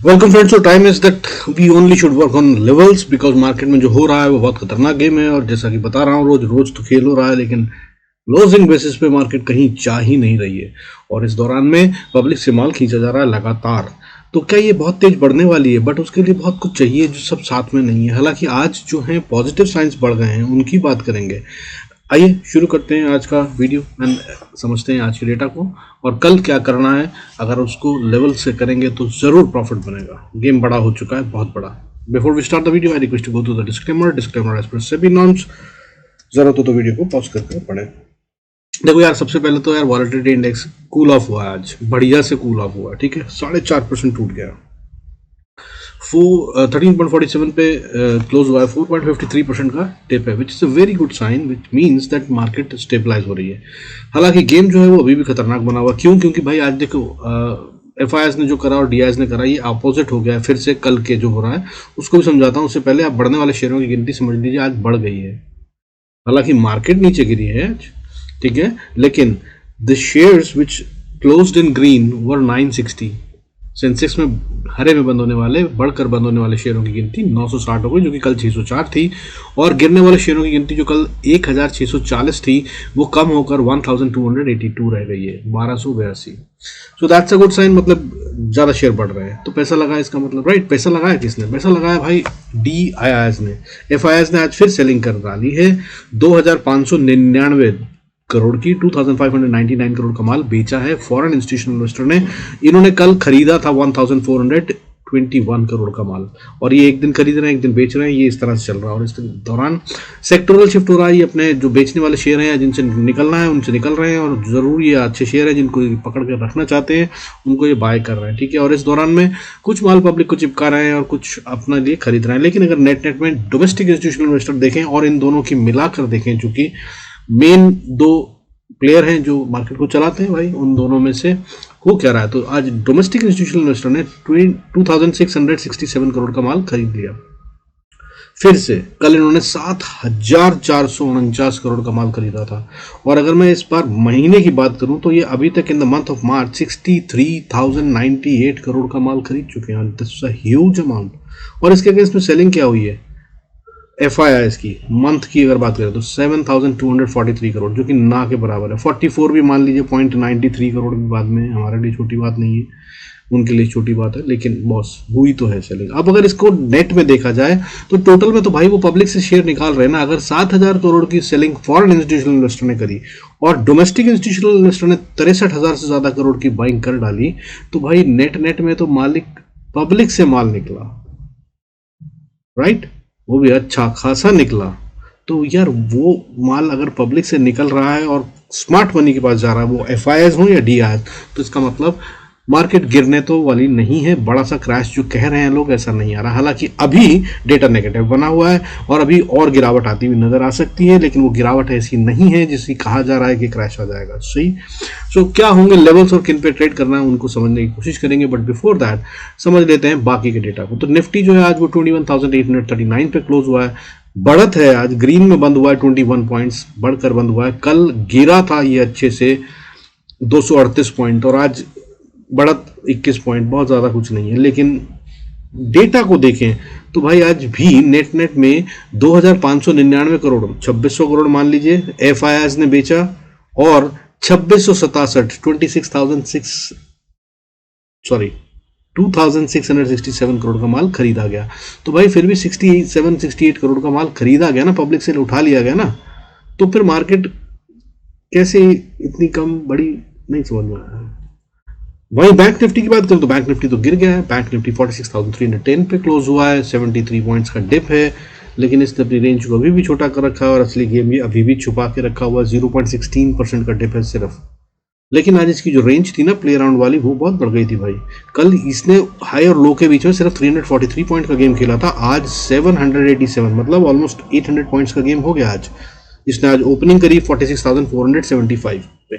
Welcome friends, so time is that we only should work on levels because market में जो हो रहा है वो बहुत खतरनाक गेम है। और जैसा कि बता रहा हूँ, रोज रोज तो खेल हो रहा है, लेकिन क्लोजिंग बेसिस पे मार्केट कहीं जा ही नहीं रही है। और इस दौरान में पब्लिक से माल खींचा जा रहा है लगातार। तो क्या ये बहुत तेज बढ़ने वाली है? बट उसके लिए बहुत कुछ चाहिए जो सब साथ में नहीं है। हालांकि आज जो है पॉजिटिव साइंस बढ़ गए हैं, उनकी बात करेंगे। आइए शुरू करते हैं आज का वीडियो एंड समझते हैं आज के डेटा को और कल क्या करना है। अगर उसको लेवल से करेंगे तो जरूर प्रॉफिट बनेगा। गेम बड़ा हो चुका है, बहुत बड़ा। Before we start the video, I request to go to the disclaimer as per SEBI norms. जरूरत हो तो वीडियो को पॉज करके पढ़ें। देखो यार, सबसे पहले तो यार वॉलेटिलिटी इंडेक्स कूल ऑफ हुआ है आज, बढ़िया से कूल ऑफ हुआ। ठीक है, 4.5% टूट गया। 13.47 पे क्लोज हुआ है। 4.53% का टिप है, which is a very good sign, which means that market stabilise हो रही है। हालांकि गेम जो है वो अभी भी खतरनाक बना हुआ। क्यों? क्योंकि भाई आज देखो, एफ ने जो करा और डी ने करा, ये अपोजिट हो गया है। फिर से कल के जो हो रहा है उसको भी समझाता हूँ। उससे पहले आप बढ़ने वाले शेयरों की गिनती समझ लीजिए, आज बढ़ गई है। हालांकि मार्केट नीचे गिरी है आज, ठीक है, लेकिन the shares which closed in green were 960। Sensex में हरे में बंद होने वाले, बढ़कर बंद होने वाले शेयरों की गिनती 960 हो गई, जो कि कल 604 थी। और गिरने वाले शेयरों की गिनती जो कल 1640 थी, वो कम होकर 1282 रह गई है, 1282। So that's a good sign, मतलब ज्यादा शेयर बढ़ रहे हैं। तो पैसा लगा इसका मतलब, राइट? पैसा लगाया किसने? पैसा लगाया भाई DIIs ने। FIs ने आज फिर सेलिंग कर डाली है। 2599 करोड़ की, 2599 करोड़ का माल बेचा है फॉरेन इंस्टीट्यूशनल इन्वेस्टर ने। इन्होंने कल खरीदा था 1421 करोड़ का माल, और ये एक दिन खरीद रहे हैं, एक दिन बेच रहे हैं। ये इस तरह से चल रहा है। और इस दौरान सेक्टोरल शिफ्ट हो रहा है। ये अपने जो बेचने वाले शेयर हैं, जिनसे निकलना है उनसे निकल रहे हैं, और जरूर ये अच्छे शेयर है जिनको पकड़ कर रखना चाहते हैं उनको ये बाय कर रहे हैं। ठीक है, और इस दौरान में कुछ माल पब्लिक को चिपका रहे हैं और कुछ अपने लिए खरीद रहे हैं। लेकिन अगर नेट में डोमेस्टिक इंस्टीट्यूशनल इन्वेस्टर देखें और इन दोनों की मिलाकर देखें, चूंकि मेन दो प्लेयर हैं जो मार्केट को चलाते हैं भाई, उन दोनों में से हो क्या रहा है। तो आज डोमेस्टिक इंस्टीट्यूशनल इन्वेस्टर ने 2667 करोड़ का माल खरीद लिया। फिर से कल इन्होंने 7449 करोड़ का माल खरीदा था। और अगर मैं इस बार महीने की बात करूं तो ये अभी तक in the month of March 63,098 crore का माल खरीद चुके हैं। This is a huge amount. और इसके अगेंस्ट में सेलिंग क्या हुई है? FIIs की मंथ की अगर बात करें तो 7243 करोड़, जो कि ना के बराबर है। 44 भी मान लीजिए, 0.93 करोड़ भी बाद में हमारे लिए छोटी बात नहीं है, उनके लिए छोटी बात है, लेकिन बॉस हुई तो है सेलिंग। अब अगर इसको नेट में देखा जाए तो टोटल में तो भाई वो पब्लिक से शेयर निकाल रहे हैं ना। अगर 7,000 करोड़ की सेलिंग फॉरेन इंस्टीट्यूशनल इन्वेस्टर ने करी और डोमेस्टिक इंस्टीट्यूशनल इन्वेस्टर ने 63,000 से ज्यादा करोड़ की बाइंग कर डाली, तो भाई नेट में तो मालिक पब्लिक से माल निकला, राइट? वो भी अच्छा खासा निकला। तो यार वो माल अगर पब्लिक से निकल रहा है और स्मार्ट मनी के पास जा रहा है, वो FIs हो या DIs, तो इसका मतलब मार्केट गिरने तो वाली नहीं है। बड़ा सा क्रैश जो कह रहे हैं लोग, ऐसा नहीं आ रहा। हालांकि अभी डेटा नेगेटिव बना हुआ है और अभी और गिरावट आती हुई नजर आ सकती है, लेकिन वो गिरावट ऐसी नहीं है जिसकी कहा जा रहा है कि क्रैश आ जाएगा। सही। सो क्या होंगे लेवल्स और किन पे ट्रेड करना है उनको समझने की कोशिश करेंगे। बट बिफोर दैट समझ लेते हैं बाकी के डेटा को। तो निफ्टी जो है आज वो 21,839 पे क्लोज हुआ है। बढ़त है, आज ग्रीन में बंद हुआ है, 21 पॉइंट्स बढ़कर बंद हुआ है। कल गिरा था ये अच्छे से 238 पॉइंट, और आज बढ़त 21 पॉइंट, बहुत ज़्यादा कुछ नहीं है। लेकिन डेटा को देखें तो भाई आज भी नेट में 2,599 करोड़, 2600 करोड़ मान लीजिए FIs ने बेचा, और 2,667 करोड़ का माल खरीदा गया। तो भाई फिर भी 68 करोड़ का माल खरीदा गया ना, पब्लिक से उठा लिया गया ना। तो फिर मार्केट कैसे इतनी कम बड़ी, नहीं समझ में आया। वहीं बैंक निफ्टी की बात करें तो बैंक निफ्टी तो गिर गया है। बैंक निफ्टी 46,310 पे क्लोज हुआ है। 73 पॉइंट्स का डिप है, लेकिन इसने अपनी रेंज को अभी भी छोटा कर रखा है और असली गेम ये अभी भी छुपा के रखा हुआ है। 0.16% का डिप है सिर्फ। लेकिन आज इसकी जो रेंज थी ना प्ले अराउंड वाली, वो बहुत बढ़ गई थी भाई। कल इसने हाई और लो के बीच में सिर्फ 343 पॉइंट का गेम खेला था, आज 787, मतलब ऑलमोस्ट 800 पॉइंट्स का गेम हो गया आज। इसने आज ओपनिंग करी 46,475 पे,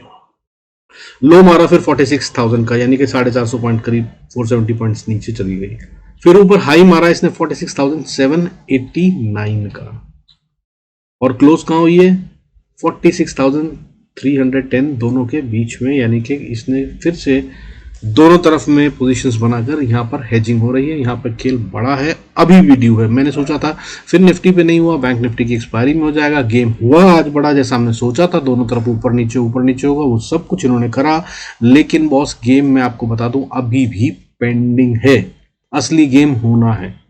लो मारा फिर 46,000 का, यानी कि 450 पॉइंट करीब 470 पॉइंट्स नीचे चली गई। फिर ऊपर हाई मारा इसने 46,789 का, और क्लोज कहाँ हुई है? 46,310, दोनों के बीच में। यानी कि इसने फिर से दोनों तरफ में पोजीशंस बनाकर यहाँ पर हेजिंग हो रही है। यहाँ पर खेल बड़ा है, अभी भी ड्यू है। मैंने सोचा था फिर निफ्टी पे नहीं हुआ, बैंक निफ्टी की एक्सपायरी में हो जाएगा। गेम हुआ आज बड़ा, जैसा हमने सोचा था, दोनों तरफ ऊपर नीचे होगा, वो सब कुछ इन्होंने करा। लेकिन बॉस गेम मैं आपको बता दूं अभी भी पेंडिंग है, असली गेम होना है।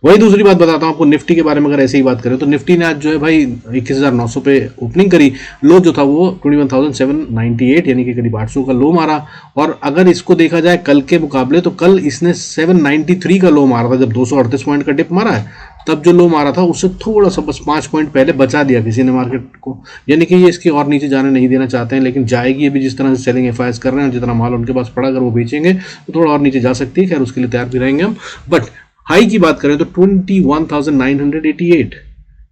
वही दूसरी बात बताता हूं आपको निफ्टी के बारे में। अगर ऐसे ही बात करें तो निफ्टी ने आज जो है भाई 21,900 पे ओपनिंग करी, लो जो था वो 21,798 यानी कि करीब 800 का लो मारा। और अगर इसको देखा जाए कल के मुकाबले तो कल इसने 793 का लो मारा था, जब 238 पॉइंट का डिप मारा है तब जो लो मारा था उससे थोड़ा सा बस 5 पॉइंट पहले बचा दिया किसी ने मार्केट को। यानी कि ये इसकी और नीचे जाने नहीं देना चाहते हैं, लेकिन जाएगी अभी जिस तरह से सेलिंग एफआईआर कर रहे हैं, जितना माल उनके पास पड़ा अगर वो बेचेंगे तो थोड़ा और नीचे जा सकती है। खैर उसके लिए तैयार भी रहेंगे हम। बट हाई की बात करें तो 21,988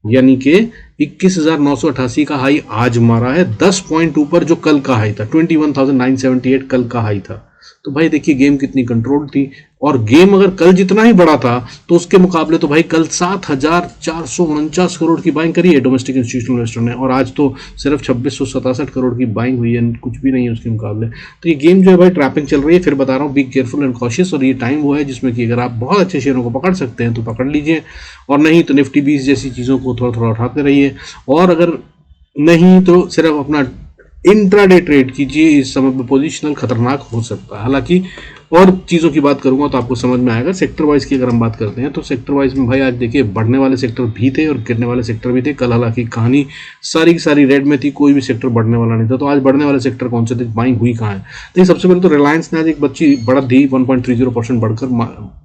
यानी कि 21,988 का हाई आज मारा है, 10 पॉइंट ऊपर जो कल का हाई था। 21,978 कल का हाई था। तो भाई देखिए गेम कितनी कंट्रोल थी। और गेम अगर कल जितना ही बड़ा था तो उसके मुकाबले तो भाई कल 7,449 करोड़ की बाइंग करी है डोमेस्टिक इंस्टीट्यूशनल इन्वेस्टर ने, और आज तो सिर्फ 2,667 करोड़ की बाइंग हुई है, कुछ भी नहीं है उसके मुकाबले। तो ये गेम जो है भाई ट्रैपिंग चल रही है। फिर बता रहा हूँ, बी केयरफुल एंड कॉशियस। और ये टाइम वो है जिसमें कि अगर आप बहुत अच्छे शेयरों को पकड़ सकते हैं तो पकड़ लीजिए, और नहीं तो निफ्टी 20 जैसी चीज़ों को थोड़ा थोड़ा उठाते रहिए। और अगर नहीं तो सिर्फ अपना इंट्राडे ट्रेड कीजिए। इस समय पे पोजिशनल खतरनाक हो सकता है। हालांकि और चीज़ों की बात करूंगा तो आपको समझ में आएगा। सेक्टर वाइज की अगर हम बात करते हैं तो सेक्टर वाइज में भाई आज देखिए बढ़ने वाले सेक्टर भी थे और गिरने वाले सेक्टर भी थे। कल हालांकि कहानी सारी की सारी रेड में थी, कोई भी सेक्टर बढ़ने वाला नहीं था। तो आज बढ़ने वाले सेक्टर कौन से थे, बाइंग हुई कहाँ है? देखिए सबसे पहले तो रिलायंस ने आज एक बच्ची बढ़त दी, 1.30% बढ़कर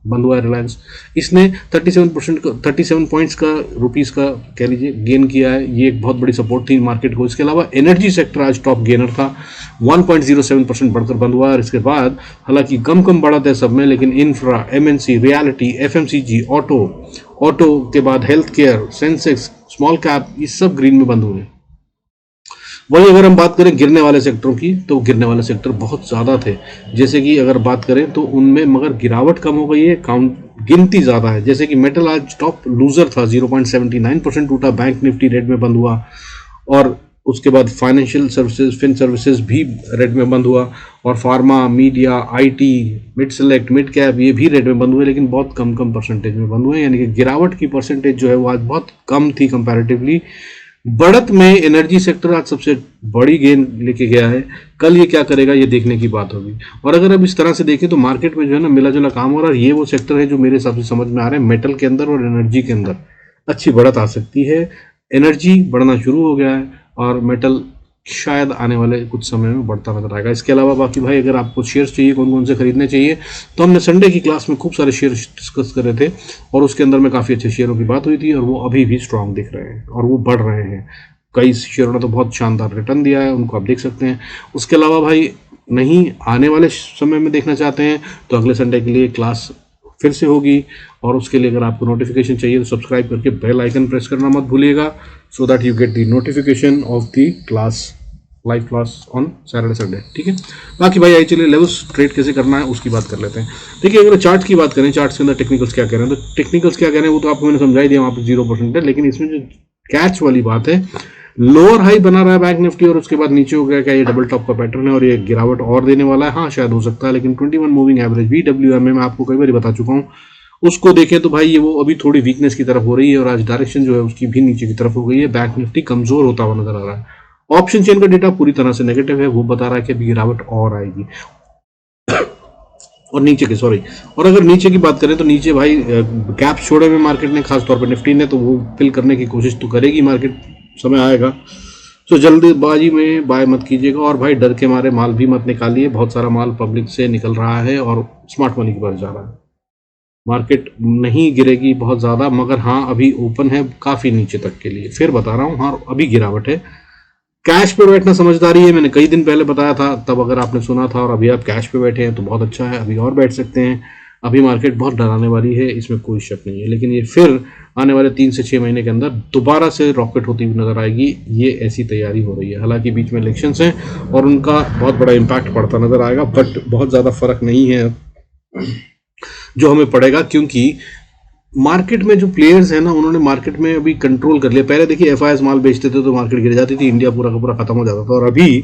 बंद हुआ है रिलायंस। इसने 37 पॉइंट्स का रुपीज़ का कह लीजिए गेन किया है। ये एक बहुत बड़ी सपोर्ट थी मार्केट को। इसके अलावा एनर्जी सेक्टर आज टॉप गेनर था, 1.07% बढ़कर बंद हुआ है। इसके बाद हालांकि कम बढ़त है सब में, लेकिन infra, MNC, reality, FMCG, auto के बाद health care, Sensex, small cap, ये सब ग्रीन में बंद हुए हैं। वही अगर हम बात करें गिरने वाले सेक्टरों की तो गिरने वाले सेक्टर बहुत ज़्यादा थे। जैसे कि अगर बात करें तो उनमें मगर गिरावट कम हो गई है, गिनती ज़्यादा है। जैसे कि मेटल आज टॉप लूजर था, 0.79% टूटा, बैंक निफ्टी रेड में बंद हुआ। और उसके बाद फाइनेंशियल सर्विसेज, फिन सर्विसेज भी रेड में बंद हुआ। और pharma, media, IT, mid select, mid cap, ये भी रेड में बंद हुए, लेकिन बहुत कम परसेंटेज में बंद हुए। यानी कि गिरावट की परसेंटेज जो है वो आज बहुत कम थी कंपैरेटिवली। बढ़त में एनर्जी सेक्टर आज सबसे बड़ी गेन लेके गया है। कल ये क्या करेगा ये देखने की बात होगी। और अगर अब इस तरह से देखें तो मार्केट में जो है ना मिला जुला काम हो रहा है। ये वो सेक्टर है जो मेरे हिसाब से समझ में आ रहे हैं, मेटल के अंदर और एनर्जी के अंदर अच्छी बढ़त आ सकती है। एनर्जी बढ़ना शुरू हो गया है और मेटल शायद आने वाले कुछ समय में बढ़ता नजर आएगा। इसके अलावा बाकी भाई अगर आपको शेयर्स चाहिए, कौन कौन से खरीदने चाहिए, तो हमने संडे की क्लास में खूब सारे शेयर डिस्कस कर रहे थे और उसके अंदर में काफ़ी अच्छे शेयरों की बात हुई थी और वो अभी भी स्ट्रांग दिख रहे हैं और वो बढ़ रहे हैं। कई शेयरों ने तो बहुत शानदार रिटर्न दिया है, उनको आप देख सकते हैं। उसके अलावा भाई नहीं आने वाले समय में देखना चाहते हैं तो अगले संडे के लिए क्लास फिर से होगी, और उसके लिए अगर आपको नोटिफिकेशन चाहिए तो सब्सक्राइब करके बेल आइकन प्रेस करना मत भूलिएगा, so that you get the notification of the class, live class on Saturday Sunday. ठीक है। बाकी भाई आइए चलिए लेवल्स ट्रेड कैसे करना है उसकी बात कर लेते हैं। देखिए अगर चार्ट की बात करें, चार्ट्स के अंदर टेक्निकल्स क्या कह रहे हैं, तो टेक्निकल्स क्या कह रहे हैं वो तो आपको मैंने समझा ही दिया, वहाँ पर 0% है। लेकिन इसमें जो कैच वाली बात है, लोअर हाई बना रहा है बैंक निफ्टी और उसके बाद नीचे हो गया, क्या ये डबल टॉप का पैटर्न है और ये गिरावट और देने वाला है? हाँ शायद हो सकता है, लेकिन 21 मूविंग एवरेज BWM में आपको कई बार बता चुका हूँ, उसको देखें तो भाई ये वो अभी थोड़ी वीकनेस की तरफ हो रही है और आज डायरेक्शन जो है उसकी भी नीचे की तरफ हो गई है। बैंक निफ्टी कमजोर होता हुआ नजर आ रहा है। ऑप्शन चेन का डेटा पूरी तरह से नेगेटिव है, वो बता रहा है कि अभी गिरावट और आएगी। और नीचे के और अगर नीचे की बात करें तो नीचे भाई गैप छोड़े हुए मार्केट ने, खासतौर पर निफ्टी ने, तो वो फिल करने की कोशिश तो करेगी मार्केट, समय आएगा। तो जल्दबाजी में बाय मत कीजिएगा और भाई डर के मारे माल भी मत निकालिए। बहुत सारा माल पब्लिक से निकल रहा है और स्मार्ट मनी के पास जा रहा है। मार्केट नहीं गिरेगी बहुत ज़्यादा, मगर हाँ अभी ओपन है काफ़ी नीचे तक के लिए। फिर बता रहा हूँ, हाँ अभी गिरावट है। कैश पे बैठना समझदारी है, मैंने कई दिन पहले बताया था, तब अगर आपने सुना था और अभी आप कैश पे बैठे हैं तो बहुत अच्छा है, अभी और बैठ सकते हैं। अभी मार्केट बहुत डराने वाली है, इसमें कोई शक नहीं है, लेकिन ये फिर आने वाले 3 से 6 महीने के अंदर दोबारा से रॉकेट होती हुई नजर आएगी, ये ऐसी तैयारी हो रही है। हालांकि बीच में इलेक्शंस हैं और उनका बहुत बड़ा इम्पैक्ट पड़ता नजर आएगा, बट बहुत ज़्यादा फर्क नहीं है जो हमें पड़ेगा, क्योंकि मार्केट में जो प्लेयर्स हैं ना, उन्होंने मार्केट में अभी कंट्रोल कर लिया। पहले देखिए FIS माल बेचते थे तो मार्केट गिर जाती थी, इंडिया पूरा का पूरा खत्म हो जाता था, और अभी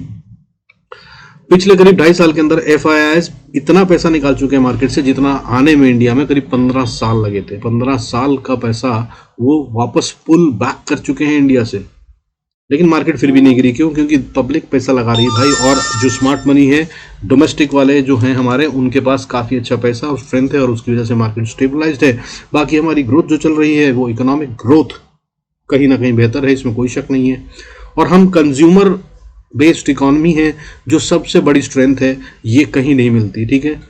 पिछले करीब 2.5 साल के अंदर FIIs इतना पैसा निकाल चुके हैं मार्केट से जितना आने में इंडिया में करीब 15 साल लगे थे। 15 साल का पैसा वो वापस पुल बैक कर चुके हैं इंडिया से, लेकिन मार्केट फिर भी नहीं गिरी। क्यों? क्योंकि पब्लिक पैसा लगा रही है भाई, और जो स्मार्ट मनी है, डोमेस्टिक वाले जो हैं हमारे, उनके पास काफ़ी अच्छा पैसा और स्ट्रेंथ है, और उसकी वजह से मार्केट स्टेबलाइज्ड है। बाकी हमारी ग्रोथ जो चल रही है वो इकोनॉमिक ग्रोथ कहीं ना कहीं बेहतर है, इसमें कोई शक नहीं है। और हम कंज्यूमर बेस्ड इकोनॉमी है, जो सबसे बड़ी स्ट्रेंथ है, ये कहीं नहीं मिलती। ठीक है,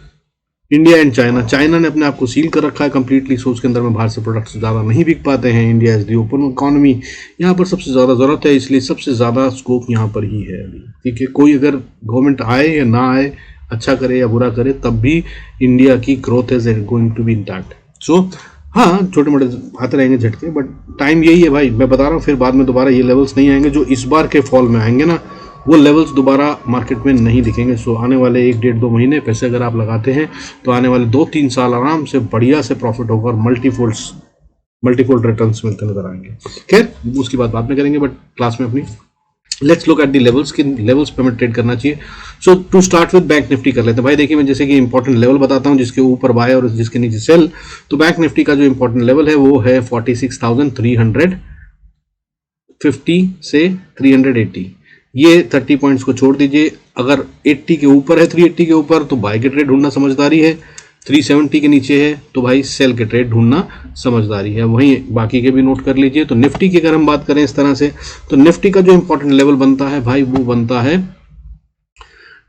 इंडिया एंड चाइना ने अपने आप को सील कर रखा है कंप्लीटली, सो उसके अंदर में बाहर से प्रोडक्ट्स ज़्यादा नहीं बिक पाते हैं। India is the open economy, यहाँ पर सबसे ज़्यादा ज़रूरत है, इसलिए सबसे ज़्यादा स्कोप यहाँ पर ही है अभी। ठीक है, कोई अगर गवर्नमेंट आए या ना आए, अच्छा करे या बुरा करे, तब भी इंडिया की growth is going to be intact. So हाँ, छोटे मोटे आते रहेंगे झटके, बट टाइम यही है भाई। मैं बता रहा हूँ, फिर बाद में दोबारा ये लेवल्स नहीं आएंगे जो इस बार के फॉल में आएंगे ना, वो लेवल्स दोबारा मार्केट में नहीं दिखेंगे। सो आने वाले 1 डेढ़ 2 महीने पैसे अगर आप लगाते हैं तो आने वाले 2-3 साल आराम से बढ़िया से प्रॉफिट होगा और मल्टीफोल्ड रिटर्न्स मिलते नजर आएंगे। खैर, उसकी बात बाद में करेंगे, बट क्लास में अपनी let's look at the levels, कि लेवल्स पे हमें ट्रेड करना चाहिए। So to start with bank Nifty कर लेते हैं भाई। देखिए, मैं जैसे कि इंपॉर्टेंट लेवल बताता हूँ जिसके ऊपर बाय और जिसके नीचे सेल। तो बैंक निफ्टी का जो इंपॉर्टेंट लेवल है वो है 46,350 से 380। ये 30 पॉइंट्स को छोड़ दीजिए। अगर 80 के ऊपर है, 380 के ऊपर, तो बाय के ट्रेड ढूंढना समझदारी है। 370 के नीचे है तो भाई सेल के ट्रेड ढूंढना समझदारी है। वहीं बाकी के भी नोट कर लीजिए। तो निफ्टी की अगर हम बात करें इस तरह से, तो निफ्टी का जो इंपॉर्टेंट लेवल बनता है भाई, वो बनता है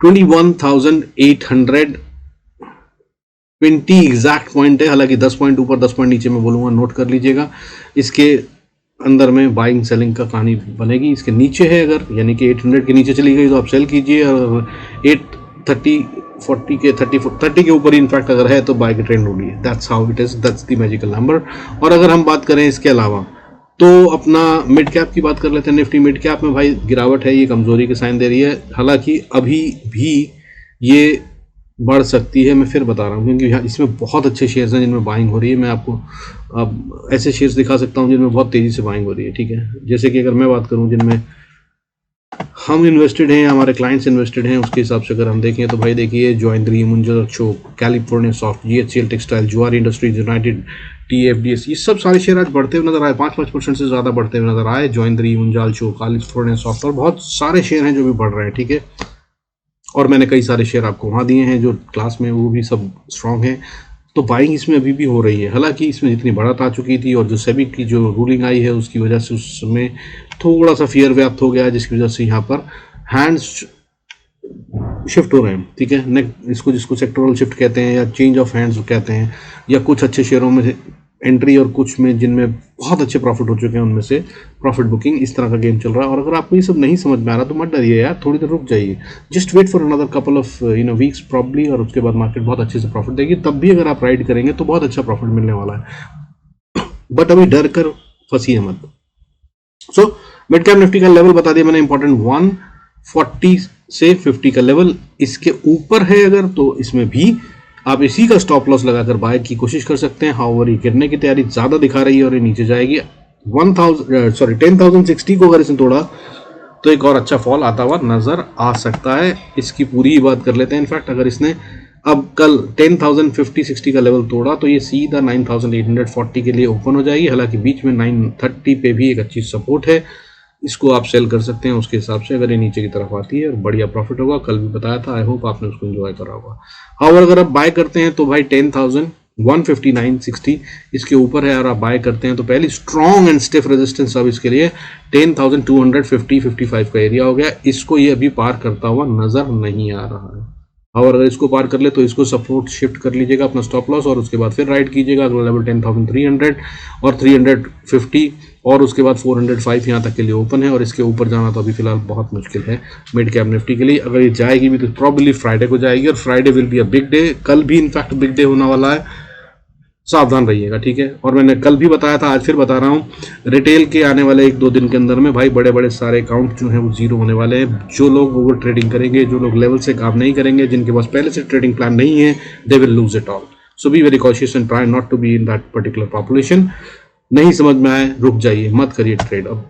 21,820 एग्जैक्ट पॉइंट है। हालांकि 10 पॉइंट ऊपर 10 पॉइंट नीचे मैं बोलूंगा, नोट कर लीजिएगा। इसके अंदर में बाइंग सेलिंग का कहानी बनेगी। इसके नीचे है अगर, यानी कि 800 के नीचे चली गई तो आप सेल कीजिए, और 830 40 के 30 के ऊपर इनफैक्ट अगर है तो बाय के ट्रेंड ढूंढिए। That's how it is, that's the magical number. और अगर हम बात करें इसके अलावा, तो अपना मिड कैप की बात कर लेते हैं। निफ्टी मिड कैप में भाई गिरावट है, ये कमजोरी के साइन दे रही है। हालांकि अभी भी ये बढ़ सकती है, मैं फिर बता रहा हूँ, क्योंकि इसमें बहुत अच्छे शेयर्स हैं जिनमें बाइंग हो रही है। मैं आपको अब ऐसे शेयर्स दिखा सकता हूँ जिनमें बहुत तेज़ी से बाइंग हो रही है। ठीक है, जैसे कि अगर मैं बात करूँ जिनमें हम इन्वेस्टेड हैं, हमारे क्लाइंट्स इन्वेस्टेड हैं, उसके हिसाब से अगर हम देखें तो भाई देखिए, जॉइंट्री, मुंजर अक्षो, कैलिफोर्निया सॉफ्ट, GHCL टेक्सटाइल, जुआरी इंडस्ट्रीज, यूनाइटेड, TFDS, ये सब सारे शेयर आज बढ़ते हुए नजर आए। 5% से ज़्यादा बढ़ते हुए नजर आए। जॉइंट्री, मुंजाल शो, कैलिफोर्निया सॉफ्ट, और बहुत सारे शेयर हैं जो भी बढ़ रहे हैं। ठीक है, और मैंने कई सारे शेयर आपको वहाँ दिए हैं जो क्लास में, वो भी सब स्ट्रांग है। तो बाइंग इसमें अभी भी हो रही है। हालांकि इसमें जितनी बढ़त आ चुकी थी और जो सेबी की जो रूलिंग आई है उसकी वजह से उसमें थोड़ा सा फियर व्याप्त हो गया है, जिसकी वजह से यहाँ पर हैंड्स शिफ्ट हो रहे हैं। ठीक है, इसको जिसको सेक्टोरल शिफ्ट कहते हैं या चेंज ऑफ हैंड्स कहते हैं, या कुछ अच्छे शेयरों में एंट्री और कुछ में जिनमें बहुत अच्छे प्रॉफिट हो चुके हैं उनमें से प्रॉफिट बुकिंग, इस तरह का गेम चल रहा है। और अगर आपको ये सब नहीं समझ में आ रहा तो मत डरिए यार, थोड़ी देर रुक जाइए, just wait for another couple of weeks probably, और उसके बाद मार्केट बहुत अच्छे से प्रॉफिट देगी। तब भी अगर आप राइड करेंगे तो बहुत अच्छा प्रॉफिट मिलने वाला है, बट अभी डर कर फंसिए मत। सो मिड कैप निफ्टी का लेवल बता दिया मैंने, इंपॉर्टेंट 140 से 50 का लेवल। इसके ऊपर है अगर, तो इसमें भी आप इसी का स्टॉप लॉस लगाकर बाय की कोशिश कर सकते हैं। हाउएवर ये गिरने की तैयारी ज्यादा दिखा रही है और ये नीचे जाएगी 10,060 को अगर इसने तोड़ा तो एक और अच्छा फॉल आता हुआ नजर आ सकता है। इसकी पूरी बात कर लेते हैं। इनफैक्ट अगर इसने अब कल 10,050-60 का लेवल तोड़ा तो ये सीधा 9,840 के लिए ओपन हो जाएगी। हालांकि बीच में 930 पे भी एक अच्छी सपोर्ट है, इसको आप सेल कर सकते हैं उसके हिसाब से अगर ये नीचे की तरफ आती है, और बढ़िया प्रॉफिट होगा। कल भी बताया था, आई होप आपने उसको एंजॉय करा होगा। हाउएवर अगर आप बाय करते हैं तो भाई 10,159.60 इसके ऊपर है, और आप बाय करते हैं तो पहली स्ट्रॉन्ग एंड स्टिफ रेजिस्टेंस अब इसके लिए 10,250-55 का एरिया हो गया। इसको ये अभी पार करता हुआ नजर नहीं आ रहा है। और अगर इसको पार कर ले तो इसको सपोर्ट शिफ्ट कर लीजिएगा अपना स्टॉप लॉस, और उसके बाद फिर राइड कीजिएगा। अगला लेवल 10,300 और 350, और उसके बाद 405 यहाँ तक के लिए ओपन है। और इसके ऊपर जाना तो अभी फिलहाल बहुत मुश्किल है मिड कैप निफ्टी के लिए। अगर ये जाएगी भी तो प्रॉब्ली फ्राइडे को जाएगी, और Friday will be a big day. कल भी इनफैक्ट बिग डे होने वाला है, सावधान रहिएगा। ठीक है, और मैंने कल भी बताया था, आज फिर बता रहा हूँ, रिटेल के आने वाले 1-2 दिन के अंदर में भाई बड़े बड़े सारे अकाउंट जो हैं वो जीरो होने वाले हैं। जो लोग ओवर ट्रेडिंग करेंगे, जो लोग लेवल से काम नहीं करेंगे, जिनके पास पहले से ट्रेडिंग प्लान नहीं है, they will lose it all. So be very cautious and try not to be in that particular population. नहीं समझ में आए रुक जाइए, मत करिए ट्रेड। अब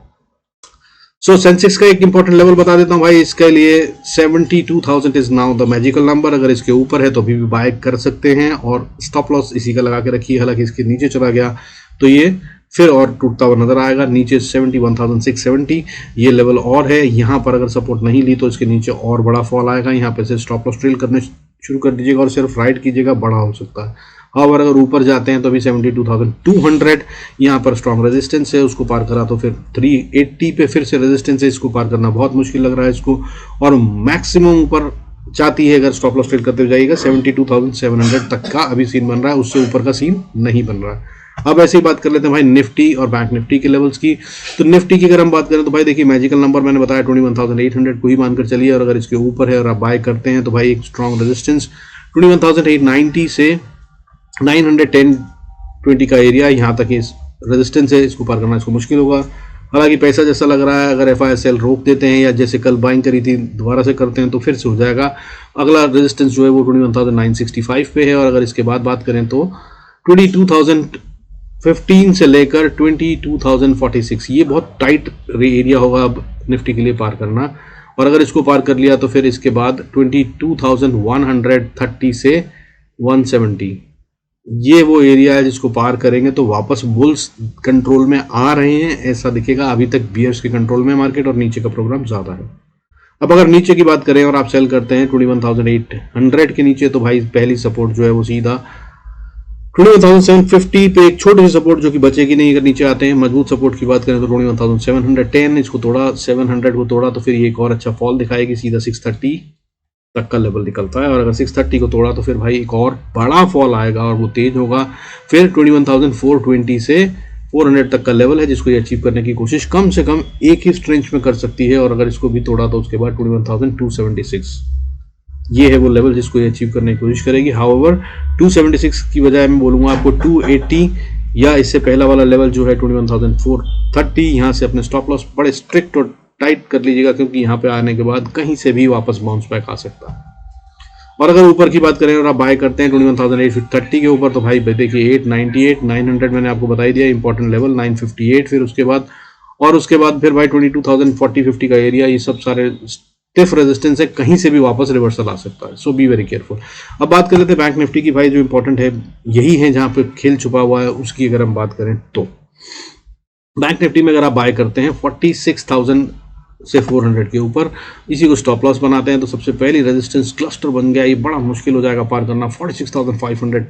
सो सेंसेक्स का एक इंपॉर्टेंट लेवल बता देता हूँ भाई, इसके लिए 72,000 is now the magical number. अगर इसके ऊपर है तो अभी भी बाय कर सकते हैं और स्टॉप लॉस इसी का लगा के रखिए। हालांकि इसके नीचे चला गया तो ये फिर और टूटता हुआ नजर आएगा। नीचे 71,670 ये लेवल और है, यहाँ पर अगर सपोर्ट नहीं ली तो इसके नीचे और बड़ा फॉल आएगा। यहाँ पे से स्टॉप लॉस ट्रेल करने शुरू कर दीजिएगा और सिर्फ राइट कीजिएगा, बड़ा हो सकता है। और अगर ऊपर जाते हैं तो अभी 72,200 यहाँ पर स्ट्रॉन्ग रेजिस्टेंस है, उसको पार करा तो फिर 380 पे फिर से रेजिस्टेंस है, इसको पार करना बहुत मुश्किल लग रहा है इसको। और मैक्सिमम ऊपर चाहती है अगर स्टॉप लॉस ट्रेल करते हुए जाइएगा 72,700 तक का अभी सीन बन रहा है, उससे ऊपर का सीन नहीं बन रहा है। अब ऐसे ही बात कर लेते हैं भाई निफ्टी और बैंक निफ्टी के लेवल्स की। तो निफ्टी की अगर हम बात करें तो भाई देखिए मैजिकल नंबर मैंने बताया 21,800 को ही मानकर चलिए, और अगर इसके ऊपर है और आप बाय करते हैं तो भाई एक स्ट्रॉन्ग रेजिस्टेंस 21,890 से 910-20 का एरिया, यहाँ तक इस रेजिस्टेंस है, इसको पार करना इसको मुश्किल होगा। हालांकि पैसा जैसा लग रहा है अगर FISL रोक देते हैं या जैसे कल बाइंग करी थी दोबारा से करते हैं तो फिर से हो जाएगा। अगला रेजिस्टेंस जो है वो 21,965 पे है, और अगर इसके बाद बात करें तो 22,015 से लेकर 22,046 ये बहुत टाइट एरिया होगा अब निफ्टी के लिए पार करना। और अगर इसको पार कर लिया तो फिर इसके बाद 22,130 से 170 ये वो एरिया है जिसको पार करेंगे तो वापस बुल्स कंट्रोल में आ रहे हैं ऐसा दिखेगा। अभी तक बियर्स के कंट्रोल में मार्केट और नीचे का प्रोग्राम ज्यादा है। अब अगर नीचे की बात करें और आप सेल करते हैं 21,800 के नीचे तो भाई पहली सपोर्ट जो है वो सीधा 21,750 पे एक छोटी सी सपोर्ट जो कि बचेगी नहीं अगर नीचे आते हैं। मजबूत सपोर्ट की बात करें तो 21,710 इसको तोड़ा, 700 को तोड़ा तो फिर ये एक और अच्छा फॉल दिखाएगी, सीधा 630 तक का लेवल निकलता है। और अगर 630 को तोड़ा तो फिर भाई एक और बड़ा फॉल आएगा और वो तेज होगा। फिर 21,420 से 400 तक का लेवल है जिसको ये अचीव करने की कोशिश कम से कम एक ही स्ट्रेंच में कर सकती है। और अगर इसको भी तोड़ा तो उसके बाद 21,276 ये है वो लेवल जिसको ये अचीव करने की कोशिश करेगी। हाउएवर 276 की बजाय मैं बोलूँगा आपको 280 या इससे पहला वाला लेवल जो है 21,430 यहाँ से अपने स्टॉप लॉस बड़े स्ट्रिक्ट और टाइट कर लीजिएगा, क्योंकि यहाँ पे आने के बाद कहीं से भी वापस बाउंस बैक आ सकता है। और अगर ऊपर की बात करें और आप बाय करते हैं 21,830 के ऊपर तो भाई देखिए 898 900 मैंने आपको बता ही दिया इंपॉर्टेंट लेवल, 958 फिर उसके बाद फिर भाई 22,040 50 का एरिया, ये सब सारे स्टिफ रेजिस्टेंस है, कहीं से भी वापस रिवर्सल आ सकता है। सो बी वेरी केयरफुल। अब बात कर लेते हैं बैंक निफ्टी की। भाई जो इंपॉर्टेंट है यही है जहां पे खेल छुपा हुआ है, उसकी अगर हम बात करें तो बैंक निफ्टी में अगर आप बाय करते हैं 46,000 से 400 के ऊपर, इसी को स्टॉप लॉस बनाते हैं तो सबसे पहली रेजिस्टेंस क्लस्टर बन गया, ये बड़ा मुश्किल हो जाएगा पार करना 46,500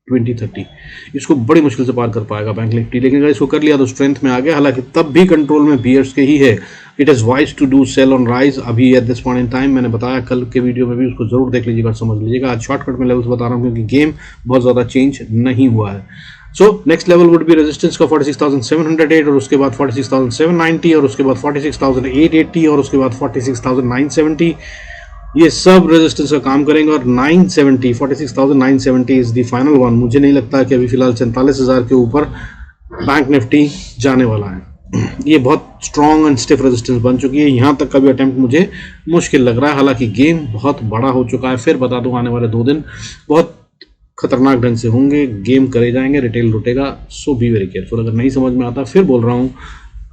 2030 इसको बड़ी मुश्किल से पार कर पाएगा बैंक निफ्टी। लेकिन अगर इसको कर लिया तो स्ट्रेंथ में आ गया, हालांकि तब भी कंट्रोल में बियर्स के ही है। It is wise to do sell on rise अभी at this point in time. मैंने बताया कल के वीडियो में भी, उसको जरूर देख लीजिएगा और समझ लीजिएगा। आज शॉर्टकट में लेवल्स बता रहा हूँ क्योंकि गेम बहुत ज़्यादा चेंज नहीं हुआ है। So next level would be resistance का 46,708 और उसके बाद 46,790 और उसके बाद 46,880 और उसके बाद 46,970 ये सब रेजिस्टेंस का काम करेंगे। और 46,970 इज द फाइनल वन। मुझे नहीं लगता कि अभी फिलहाल 47,000 के ऊपर बैंक निफ्टी जाने वाला है। ये बहुत स्ट्रॉन्ग एंड स्टिफ रेजिस्टेंस बन चुकी है, यहाँ तक का भी अटेम्प्ट मुझे मुश्किल लग रहा है। हालांकि गेम बहुत बड़ा हो चुका है, फिर बता दूं आने वाले 2 दिन बहुत खतरनाक ढंग से होंगे, गेम करे जाएंगे, रिटेल लुटेगा। So be very careful. अगर नहीं समझ में आता फिर बोल रहा हूँ,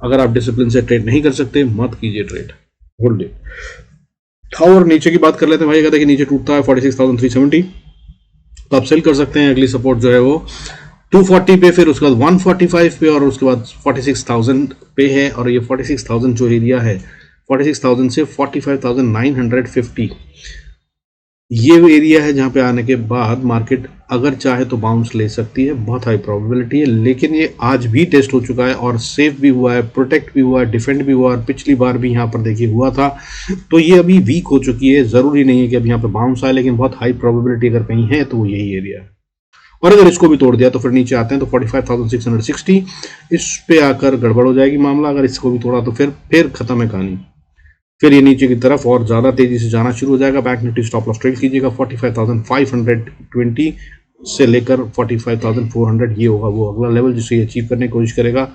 अगर आप डिसिप्लिन से ट्रेड नहीं कर सकते मत कीजिए ट्रेड, होल्ड इट। और नीचे की बात कर लेते हैं भाई, कहते हैं कि नीचे टूटता है 46,370 तो आप सेल कर सकते हैं। अगली सपोर्ट जो है वो 240 पे, फिर उसके बाद 145 पे और उसके बाद 46,000 पे है। और ये 46,000 जो एरिया है 46,000 से 45,950 ये वो एरिया है जहां पे आने के बाद मार्केट अगर चाहे तो बाउंस ले सकती है, बहुत हाई प्रोबेबिलिटी है। लेकिन ये आज भी टेस्ट हो चुका है और सेफ भी हुआ है, प्रोटेक्ट भी हुआ है, डिफेंड भी हुआ है। पिछली बार भी यहाँ पर देखिए हुआ था, तो ये अभी वीक हो चुकी है। जरूरी नहीं है कि अब यहाँ पे बाउंस आए, लेकिन बहुत हाई प्रोबेबिलिटी अगर कहीं है तो वो यही एरिया है। और अगर इसको भी तोड़ दिया तो फिर नीचे आते हैं तो 45,660 इस पे आकर गड़बड़ हो जाएगी मामला। अगर इसको भी तोड़ा तो फिर खत्म है कहानी। फिर ये नीचे की तरफ और ज़्यादा तेजी से जाना शुरू हो जाएगा। Bank Nifty stop loss trade कीजिएगा 45,520 से लेकर 45,400 ये होगा वो अगला लेवल जिसे ये अचीव करने की कोशिश करेगा।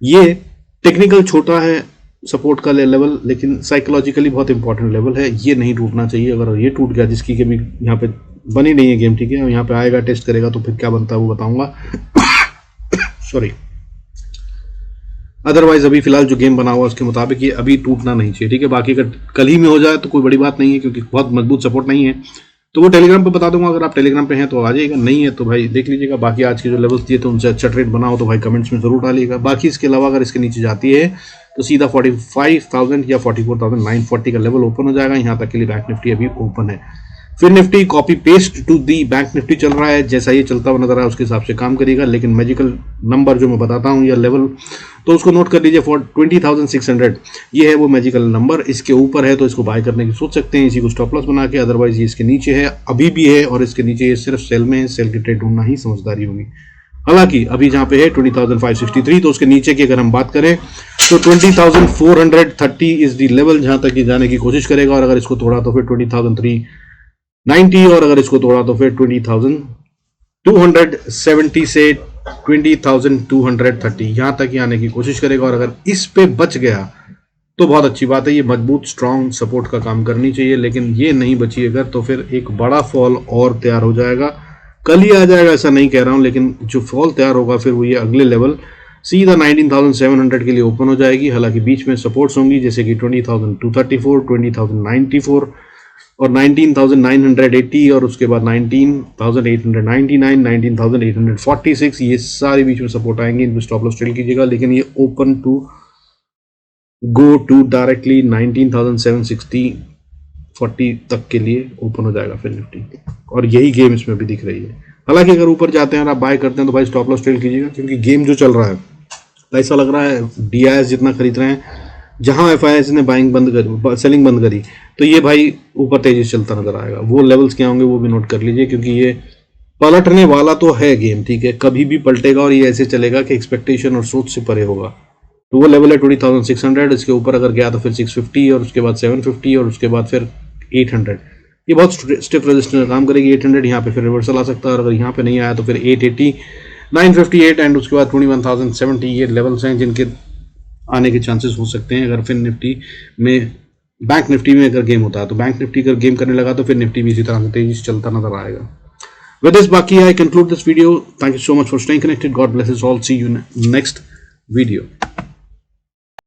ये टेक्निकल छोटा है सपोर्ट का लेवल, लेकिन साइकोलॉजिकली बहुत इंपॉर्टेंट लेवल है। ये नहीं टूटना चाहिए। अगर ये टूट गया, जिसकी कभी यहाँ पे बनी नहीं है गेम, ठीक है, यहाँ पे आएगा टेस्ट करेगा तो फिर क्या बनता है वो बताऊंगा। सॉरी। अदरवाइज अभी फिलहाल जो गेम बना हुआ है उसके मुताबिक ये अभी टूटना नहीं चाहिए, ठीक है। बाकी अगर कल ही में हो जाए तो कोई बड़ी बात नहीं है, क्योंकि बहुत मजबूत सपोर्ट नहीं है। तो वो टेलीग्राम पे बता दूंगा, अगर आप टेलीग्राम पे हैं तो आ जाइएगा, नहीं है तो भाई देख लीजिएगा। बाकी आज के जो लेवल्स दिए तो उनसे अच्छा ट्रेड बनाओ तो भाई कमेंट्स में जरूर डालिएगा। बाकी इसके अलावा अगर इसके नीचे जाती है तो सीधा 45,000 या 44,940 का लेवल ओपन हो जाएगा। यहाँ तक के लिए बैंक निफ्टी अभी ओपन है। फिर Nifty copy paste to the bank Nifty चल रहा है, जैसा ये चलता हुआ नजर आया उसके हिसाब से काम करेगा। लेकिन मैजिकल नंबर जो मैं बताता हूँ या लेवल, तो उसको नोट कर लीजिए। फॉर 20,600 ये है वो मैजिकल नंबर। इसके ऊपर है तो इसको बाय करने की सोच सकते हैं, इसी को स्टॉप लॉस बना के। अदरवाइज ये इसके नीचे है, अभी भी है, और इसके नीचे ये सिर्फ सेल में है। सेल की ट्रेड ढूंढना ही समझदारी होगी। हालांकि अभी जहां पे है 20,563, तो उसके नीचे की अगर हम बात करें तो 20,430 इज दी लेवल जहां तक ये जाने की कोशिश करेगा। और अगर इसको तोड़ा तो फिर 20,390, और अगर इसको तोड़ा तो फिर 20,270 से 20,230 यहां तक ही आने की कोशिश करेगा। और अगर इस पे बच गया तो बहुत अच्छी बात है, ये मजबूत स्ट्रॉन्ग सपोर्ट का काम करनी चाहिए। लेकिन ये नहीं बची अगर, तो फिर एक बड़ा फॉल और तैयार हो जाएगा। कल ही आ जाएगा ऐसा नहीं कह रहा हूं, लेकिन जो फॉल तैयार होगा फिर वो ये अगले लेवल सीधा 19,700 के लिए ओपन हो जाएगी। हालांकि बीच में सपोर्ट्स होंगी जैसे कि 20,234, 20,094 और 19,980, और उसके बाद 19,899, 19,846, ये सारे बीच में सपोर्ट आएंगे। इनमें स्टॉप लॉस ट्रेल कीजिएगा। लेकिन ये open to go to directly 19,760 तक के लिए ओपन हो जाएगा फिर निफ्टी, और यही गेम इसमें भी दिख रही है। हालांकि अगर ऊपर जाते हैं और आप बाय करते हैं तो भाई स्टॉप लॉस ट्रेल कीजिएगा, क्योंकि गेम जो चल रहा है ऐसा लग रहा है DIS जितना खरीद रहे हैं, जहां FIS ने बाइंग बंद करी, सेलिंग बंद करी, तो ये भाई ऊपर तेजी से चलता नजर आएगा। वो लेवल्स क्या होंगे वो भी नोट कर लीजिए, क्योंकि ये पलटने वाला तो है गेम, ठीक है। कभी भी पलटेगा और ये ऐसे चलेगा कि एक्सपेक्टेशन और सोच से परे होगा। तो वो लेवल है 20,600, इसके ऊपर अगर गया तो फिर 650, और उसके बाद 750, और उसके बाद फिर 800। ये बहुत स्टिफ रेजिस्टेंस काम करेगी 800। यहाँ पे फिर रिवर्सल आ सकता है, और अगर यहाँ पे नहीं आया तो फिर 880, 958 एंड उसके बाद 21,070 ये लेवल्स हैं जिनके आने के चांसेस हो सकते हैं। अगर फिर निफ्टी में, बैंक निफ्टी में अगर गेम होता है, तो बैंक निफ्टी अगर गेम करने लगा तो फिर निफ्टी भी इसी तरह से तेजी से चलता नजर आएगा। With this, Baki, I conclude this video. Thank you so much for staying connected. God bless us all. See you in next video.